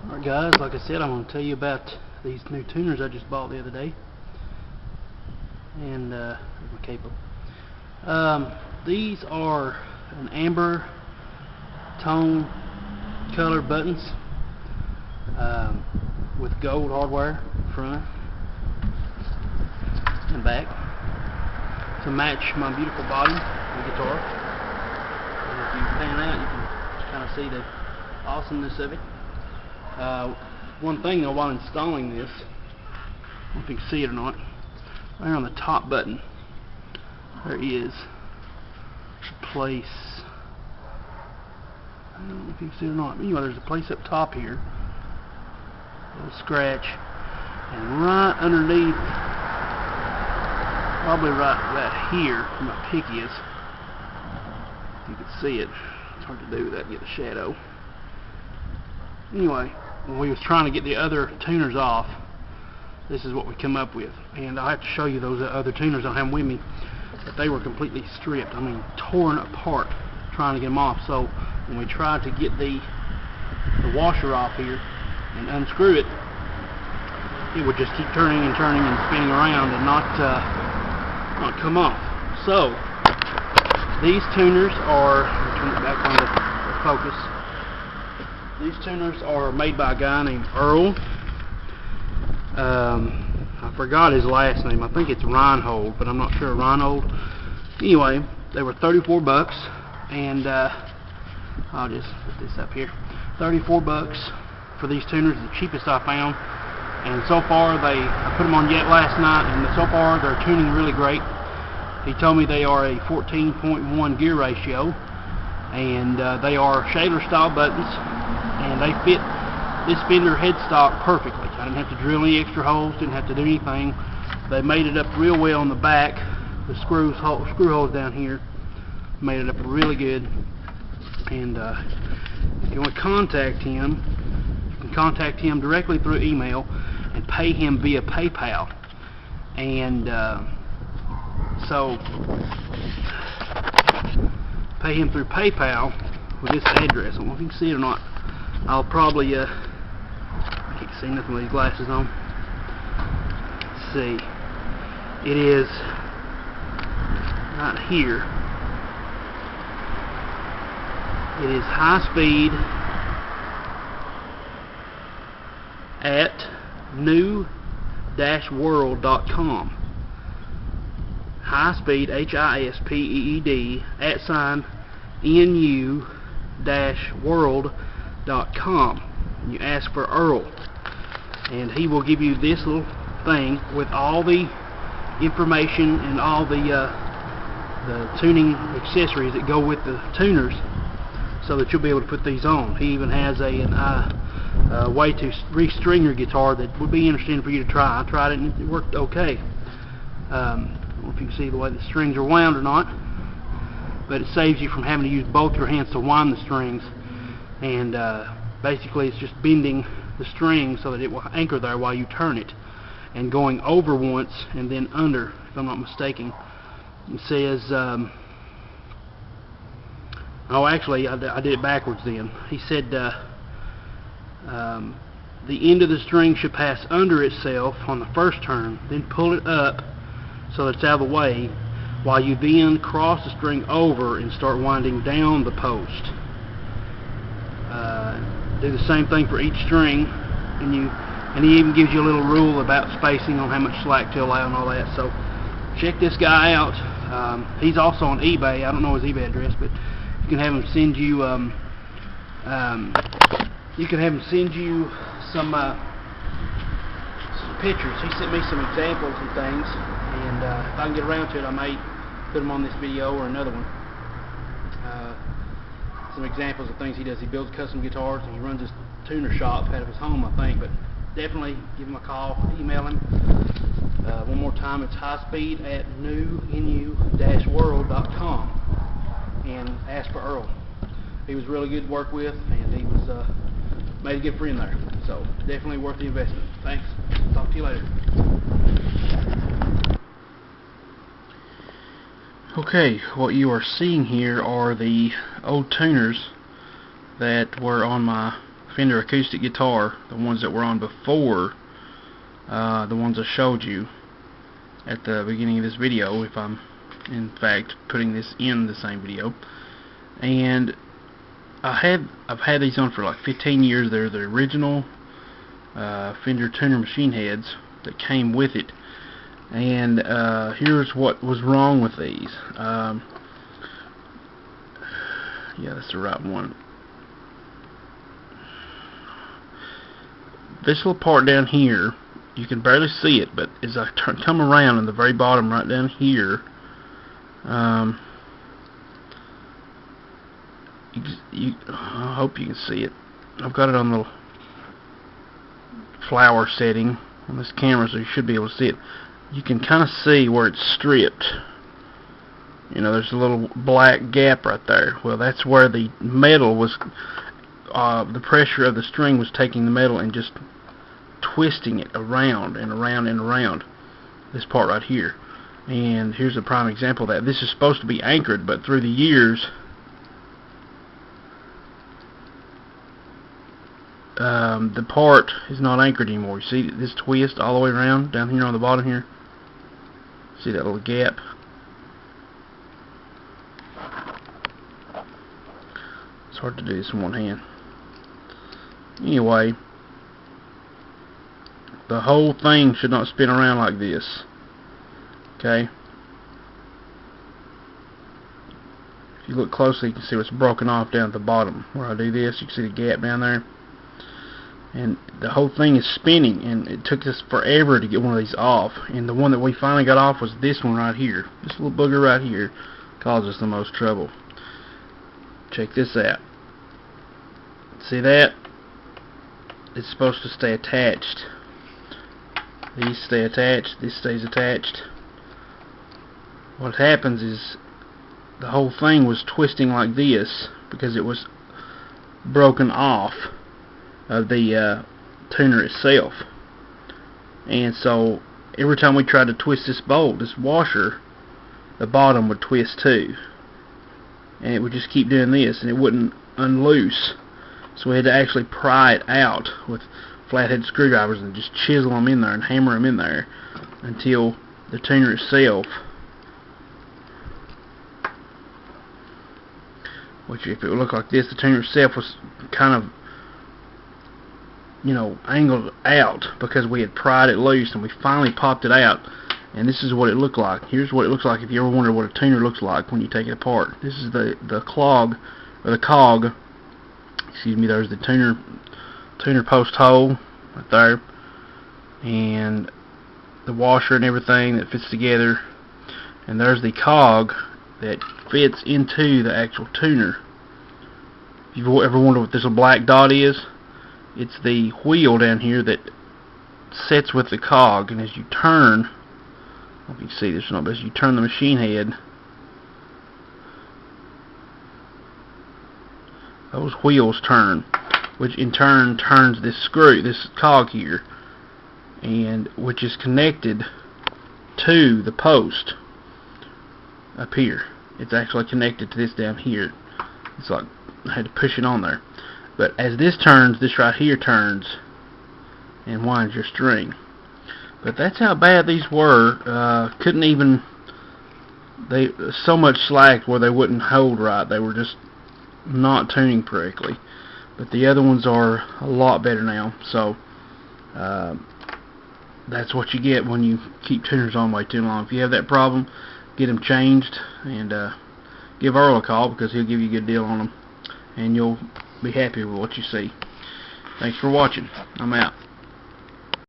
Alright guys, like I said, I'm going to tell you about these new tuners I just bought the other day. And there's my cable. These are an amber tone color buttons with gold hardware front and back to match my beautiful body and guitar. And if you pan out, you can kind of see the awesomeness of it. One thing though, while installing this, I don't know if you can see it or not, right on the top button there is a place, I don't know if you can see it or not, but anyway, there's a place up top here, a little scratch, and right underneath, probably right here where my pick is, if you can see it, it's hard to do without getting the shadow. Anyway, when we was trying to get the other tuners off, this is what we come up with. And I have to show you those other tuners I have with me, but they were completely stripped, I mean torn apart trying to get them off. So when we tried to get the washer off here and unscrew it, it would just keep turning and turning and spinning around and not come off. So these tuners are, turn it back on the focus. These tuners are made by a guy named Earl. I forgot his last name. I think it's Reinoehl, but I'm not sure. Reinoehl. Anyway, they were 34 bucks, and I'll just put this up here. 34 bucks for these tuners, the cheapest I found. And so far, I put them on yet last night, and so far they're tuning really great. He told me they are a 14.1 gear ratio, and they are shader style buttons. And they fit this fender headstock perfectly. I didn't have to drill any extra holes, didn't have to do anything. They made it up real well on the back. The screw holes down here made it up really good. And if you want to contact him, you can contact him directly through email and pay him via PayPal. And so pay him through PayPal with this address. I don't know if you can see it or not. I'll probably, I can't see nothing with these glasses on. Let's see. It is right here. It is hispeed at new-world.com. Hispeed, HISPEED, @nu-world.com. You ask for Earl, and he will give you this little thing with all the information and all the tuning accessories that go with the tuners, so that you'll be able to put these on. He even has a way to restring your guitar that would be interesting for you to try. I tried it and it worked okay. I don't know if you can see the way the strings are wound or not, but it saves you from having to use both your hands to wind the strings. And basically it's just bending the string so that it will anchor there while you turn it, and going over once and then under, if I'm not mistaken. It says oh, actually I did it backwards then. He said the end of the string should pass under itself on the first turn, then pull it up so that it's out of the way, while you then cross the string over and start winding down the post. Do the same thing for each string, and he even gives you a little rule about spacing on how much slack to allow and all that. So check this guy out. He's also on eBay. I don't know his eBay address, but you can have him send you some pictures. He sent me some examples and things, and if I can get around to it, I may put them on this video or another one. Some examples of things he does. He builds custom guitars, and he runs his tuner shop out of his home, I think. But definitely give him a call, email him. One more time, it's hispeed at new-world.com, and ask for Earl. He was really good to work with, and he was made a good friend there. So definitely worth the investment. Thanks. Talk to you later. Okay, what you are seeing here are the old tuners that were on my Fender acoustic guitar, the ones that were on before the ones I showed you at the beginning of this video, if I'm in fact putting this in the same video. And I've had these on for like 15 years. They're the original Fender tuner machine heads that came with it. And here's what was wrong with these. Yeah, that's the right one. This little part down here, you can barely see it, but as I come around in the very bottom right down here, I hope you can see it. I've got it on the flower setting on this camera, so you should be able to see it. You can kind of see where it's stripped. You know, there's a little black gap right there. Well, that's where the metal was, the pressure of the string was taking the metal and just twisting it around and around and around. This part right here. And here's a prime example of that. This is supposed to be anchored, but through the years, the part is not anchored anymore. You see this twist all the way around down here on the bottom here? See that little gap? It's hard to do this in one hand. Anyway, the whole thing should not spin around like this. Okay? If you look closely, you can see what's broken off down at the bottom. Where I do this, you can see the gap down there. And the whole thing is spinning, and it took us forever to get one of these off. And the one that we finally got off was this one right here. This little booger right here caused us the most trouble. Check this out. See that? It's supposed to stay attached. These stay attached. This stays attached. What happens is the whole thing was twisting like this because it was broken off of the tuner itself. And so every time we tried to twist this bolt, this washer, the bottom would twist too. And it would just keep doing this, and it wouldn't unloose. So we had to actually pry it out with flathead screwdrivers and just chisel them in there and hammer them in there until the tuner itself, which if it would look like this, the tuner itself was kind of, you know, angled out because we had pried it loose, and we finally popped it out. And this is what it looked like. Here's what it looks like if you ever wonder what a tuner looks like when you take it apart. This is the clog, or the cog. Excuse me. There's the tuner post hole right there, and the washer and everything that fits together. And there's the cog that fits into the actual tuner. If you've ever wondered what this little black dot is, it's the wheel down here that sets with the cog. And as you turn, I don't know if you can see this or not, but as you turn the machine head, those wheels turn, which in turn turns this screw, this cog here, and which is connected to the post up here. It's actually connected to this down here. It's like I had to push it on there. But as this turns, this right here turns and winds your string. But that's how bad these were. Couldn't even, they so much slacked where they wouldn't hold right. They were just not tuning correctly. But the other ones are a lot better now. So that's what you get when you keep tuners on way too long. If you have that problem, get them changed, and give Earl a call, because he'll give you a good deal on them, and you'll be happy with what you see. Thanks for watching. I'm out.